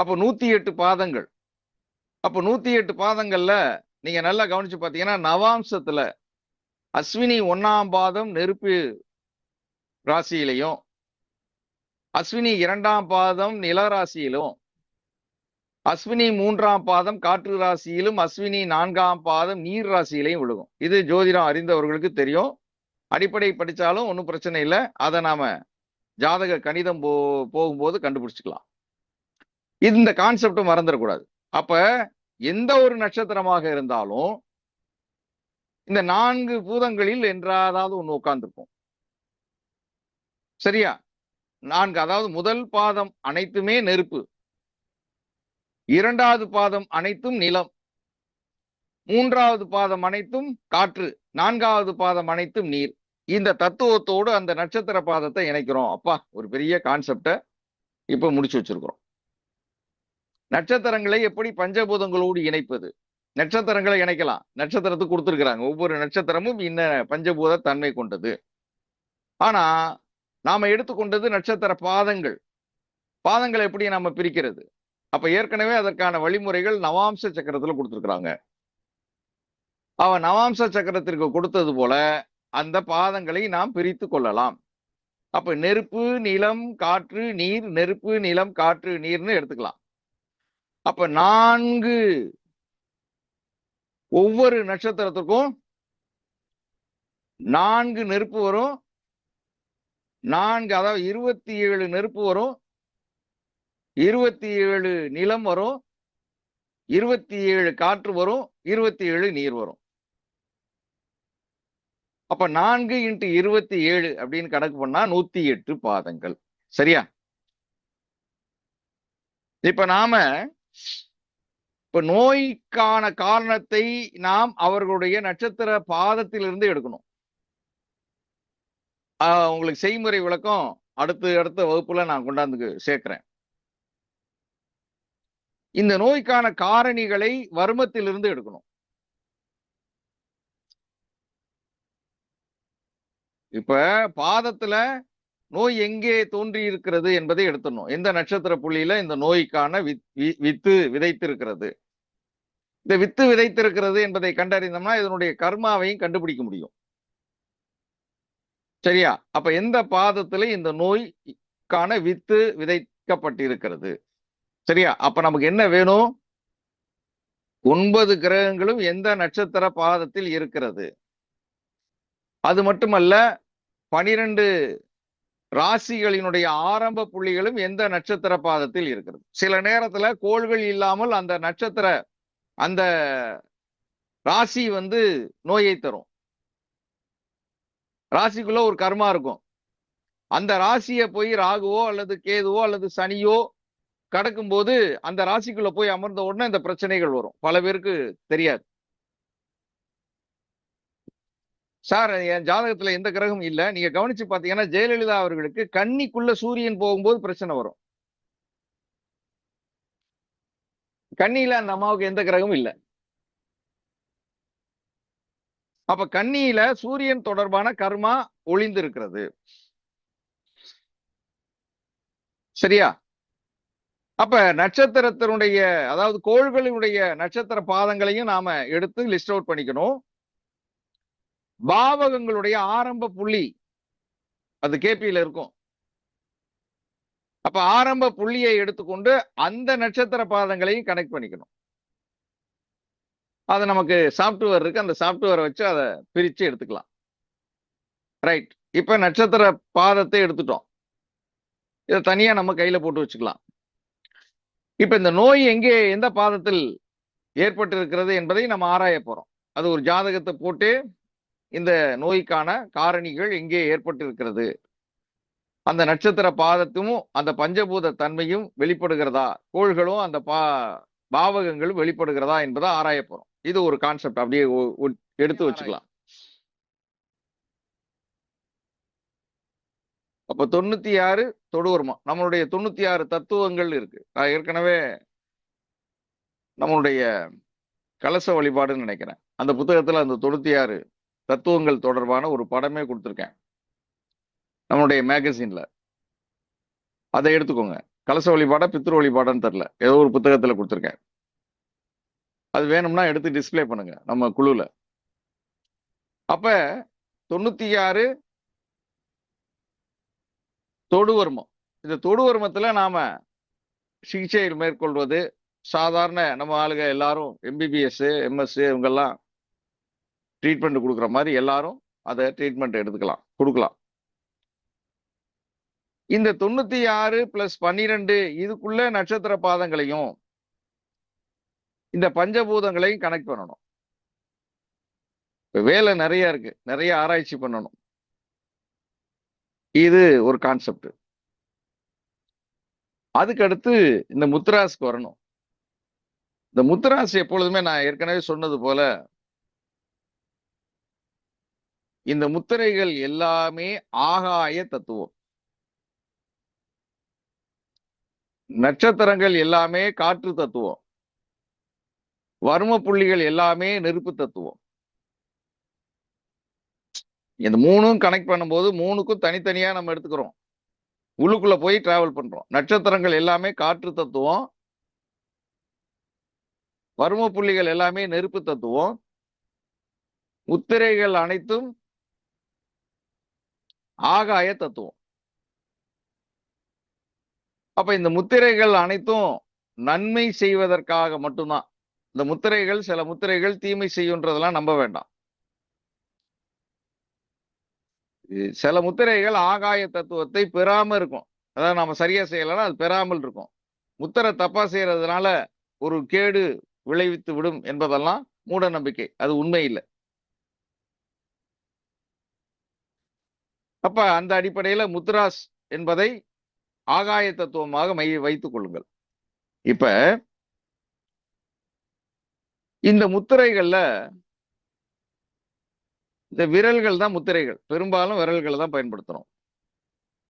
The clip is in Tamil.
அப்போ 108 பாதங்கள். அப்போ 108 பாதங்கள்ல நீங்க நல்லா கவனிச்சு பார்த்தீங்கன்னா, நவாம்சத்துல அஸ்வினி 1ஆம் பாதம் நெருப்பு ராசியிலையும், அஸ்வினி 2ஆம் பாதம் நில ராசியிலும், அஸ்வினி 3ஆம் பாதம் காற்று ராசியிலும், அஸ்வினி 4ஆம் பாதம் நீர் ராசியிலையும் விழுகும். இது ஜோதிடம் அறிந்தவர்களுக்கு தெரியும். அடிப்படை படிச்சாலும் ஒன்றும் பிரச்சனை இல்லை. அதை நாம ஜாதக கணிதம் போகும்போது கண்டுபிடிச்சுக்கலாம். இந்த கான்செப்ட் மறந்துடக்கூடாது. அப்ப எந்த ஒரு நட்சத்திரமாக இருந்தாலும் இந்த 4 பூதங்களில் என்றாவது ஒண்ணு உட்கார்ந்துருக்கும். சரியா? 4, அதாவது முதல் பாதம் அனைத்துமே நெருப்பு, 2வது பாதம் அனைத்தும் நிலம், 3வது பாதம் அனைத்தும் காற்று, 4வது பாதம் அனைத்தும் நீர். இந்த தத்துவத்தோடு அந்த நட்சத்திர பாதத்தை இணைக்கிறோம். அப்பா, ஒரு பெரிய கான்செப்டை இப்ப முடிச்சு வச்சிருக்கிறோம். நட்சத்திரங்களை எப்படி பஞ்சபூதங்களோடு இணைப்பது? நட்சத்திரங்களை இணைக்கலாம். நட்சத்திரத்துக்கு கொடுத்துருக்கிறாங்க. ஒவ்வொரு நட்சத்திரமும் இன்ன பஞ்சபூத தன்மை கொண்டது. ஆனா நாம எடுத்துக்கொண்டது நட்சத்திர பாதங்கள். பாதங்களை எப்படி நாம பிரிக்கிறது? அப்ப ஏற்கனவே அதற்கான வழிமுறைகள் நவாம்ச சக்கரத்துல கொடுத்துருக்குறாங்க. அவன் நவாம்ச சக்கரத்திற்கு கொடுத்தது போல அந்த பாதங்களை நாம் பிரித்து கொள்ளலாம். அப்ப நெருப்பு, நிலம், காற்று, நீர், நெருப்பு, நிலம், காற்று, நீர்னு எடுத்துக்கலாம். அப்ப 4 ஒவ்வொரு நட்சத்திரத்துக்கும் 4 நெருப்பு வரும். 4, அதாவது 27 நெருப்பு வரும், 27 நிலம் வரும், 27 காற்று வரும், 27 நீர் வரும். அப்ப 4 × 27 அப்படின்னு கணக்கு பண்ணா 108 பாதங்கள். சரியா? இப்ப நாம நோய்க்கான காரணத்தை நாம் அவர்களுடைய நட்சத்திர பாதத்திலிருந்து எடுக்கணும். உங்களுக்கு செய்முறை விளக்கம் அடுத்த வகுப்புல நான் கொண்டாந்து சேர்க்கிறேன். இந்த நோய்க்கான காரணிகளை வர்மத்திலிருந்து எடுக்கணும். இப்ப பாதத்துல நோய் எங்கே தோன்றி இருக்கிறது என்பதை எடுத்துடணும். எந்த நட்சத்திர புள்ளியில இந்த நோய்க்கான வித்து விதைத்திருக்கிறது. இந்த வித்து விதைத்திருக்கிறது என்பதை கண்டறிந்தோம்னா இதனுடைய கர்மாவையும் கண்டுபிடிக்க முடியும். சரியா? அப்ப எந்த பாதத்துல இந்த நோய்க்கான வித்து விதைக்கப்பட்டிருக்கிறது? சரியா? அப்ப நமக்கு என்ன வேணும்? 9 கிரகங்களும் எந்த நட்சத்திர பாதத்தில் இருக்கிறது? அது மட்டுமல்ல, 12 ராசிகளினுடைய ஆரம்ப புள்ளிகளும் எந்த நட்சத்திர பாதத்தில் இருக்கிறது? சில நேரத்துல கோள்கள் இல்லாமல் அந்த நட்சத்திர அந்த ராசி நோயை தரும். ராசிக்குள்ள ஒரு கர்மா இருக்கும். அந்த ராசியை போய் ராகுவோ அல்லது கேதுவோ அல்லது சனியோ கடக்கும் போது அந்த ராசிக்குள்ள போய் அமர்ந்த உடனே இந்த பிரச்சனைகள் வரும். பல பேருக்கு தெரியாது. சார், என் ஜாதகத்துல எந்த கிரகம் இல்ல. நீங்க கவனிச்சு பாத்தீங்கன்னா ஜெயலலிதா அவர்களுக்கு கன்னிக்குள்ள சூரியன் போகும்போது பிரச்சனை வரும். கன்னியில அந்த அம்மாவுக்கு எந்த கிரகமும் இல்ல. அப்ப கன்னியில சூரியன் தொடர்பான கர்மா ஒளிந்து இருக்கிறது. சரியா? அப்ப நட்சத்திரத்தினுடைய, அதாவது கோள்களினுடைய நட்சத்திர பாதங்களையும் நாம எடுத்து லிஸ்ட் அவுட் பண்ணிக்கணும். பாவகங்களுடைய ஆரம்ப புள்ளி அது கேபியில இருக்கும். அப்ப ஆரம்ப புள்ளியை எடுத்துக்கொண்டு அந்த நட்சத்திர பாதங்களையும் கனெக்ட் பண்ணிக்கணும். அது நமக்கு சாப்ட்வேர் இருக்கு. அந்த சாப்ட்வேரை வச்சு அதை பிரிச்சு எடுத்துக்கலாம். ரைட். இப்ப நட்சத்திர பாதத்தை எடுத்துட்டோம். இதை தனியா நம்ம கையில போட்டு வச்சுக்கலாம். இப்ப இந்த நோய் எந்த பாதத்தில் ஏற்பட்டு இருக்கிறது என்பதை நம்ம ஆராய போறோம். அது ஒரு ஜாதகத்தை போட்டு இந்த நோய்க்கான காரணிகள் எங்கே ஏற்பட்டு இருக்கிறது, அந்த நட்சத்திர பாதத்தும் அந்த பஞ்சபூத தன்மையும் வெளிப்படுகிறதா, கோள்களும் அந்த பாவகங்களும் வெளிப்படுகிறதா என்பதை ஆராய போறோம். இது ஒரு கான்செப்ட். அப்படியே எடுத்து வச்சுக்கலாம். அப்ப 96 தொடுவர்மா நம்மளுடைய 96 தத்துவங்கள் இருக்கு. நான் ஏற்கனவே நம்மளுடைய கலச வழிபாடுன்னு நினைக்கிறேன், அந்த புத்தகத்துல அந்த 96 தத்துவங்கள் தொடர்பான ஒரு படமே கொடுத்துருக்கேன் நம்மளுடைய மேகசின்ல. அதை எடுத்துக்கோங்க. கலச வழிபாடா பித்ரு வழிபாடான்னு தெரியல, ஏதோ ஒரு புத்தகத்துல கொடுத்துருக்கேன். அது வேணும்னா எடுத்து டிஸ்ப்ளே பண்ணுங்க நம்ம குழுல. அப்ப 96 தொடுவர்மம். இந்த தொடுவர்மத்துல நாம சிகிச்சை மேற்கொள்வது சாதாரண நம்ம ஆளுங்க எல்லாரும் எம்பிபிஎஸ் எம்எஸ் இவங்கெல்லாம் ட்ரீட்மெண்ட் கொடுக்குற மாதிரி எல்லாரும் அதை ட்ரீட்மெண்ட் எடுத்துக்கலாம், கொடுக்கலாம். இந்த 96 + 12 இதுக்குள்ள நட்சத்திர பாதங்களையும் இந்த பஞ்சபூதங்களையும் கனெக்ட் பண்ணணும். வேலை நிறைய இருக்கு, நிறைய ஆராய்ச்சி பண்ணணும். இது ஒரு கான்செப்ட். அதுக்கு அடுத்து இந்த முத்ராஸ்க்கு வரணும். இந்த முத்ராஸ் எப்பொழுதுமே நான் ஏற்கனவே சொன்னது போல இந்த முத்திரைகள் எல்லாமே ஆகாய தத்துவம், நட்சத்திரங்கள் எல்லாமே காற்று தத்துவம், வர்ம புள்ளிகள் எல்லாமே நெருப்பு தத்துவம். இந்த மூணும் கனெக்ட் பண்ணும்போது மூணுக்கும் தனித்தனியா நம்ம எடுத்துக்கிறோம், உள்ளுக்குள்ள போய் டிராவல் பண்றோம். நட்சத்திரங்கள் எல்லாமே காற்று தத்துவம், வர்ம புள்ளிகள் எல்லாமே நெருப்பு தத்துவம், முத்திரைகள் அனைத்தும் ஆகாய தத்துவம். அப்ப இந்த முத்திரைகள் அனைத்தும் நன்மை செய்வதற்காக மட்டும்தான். இந்த முத்திரைகள் சில முத்திரைகள் தீமை செய்யுன்றதெல்லாம் நம்ப வேண்டாம். சில முத்திரைகள் ஆகாய தத்துவத்தை பெறாம இருக்கும், அதாவது நம்ம சரியா செய்யலைன்னா அது பெறாமல் இருக்கும். முத்திரை தப்பா செய்யறதுனால ஒரு கேடு விளைவித்து விடும் என்பதெல்லாம் மூட நம்பிக்கை, அது உண்மை இல்லை. அப்ப அந்த அடிப்படையில முத்ராஸ் என்பதை ஆகாய தத்துவமாக வைத்துக் கொள்ளுங்கள். இப்ப இந்த முத்திரைகள்ல இந்த விரல்கள் தான் முத்திரைகள், பெரும்பாலும் விரல்களை தான் பயன்படுத்தணும்.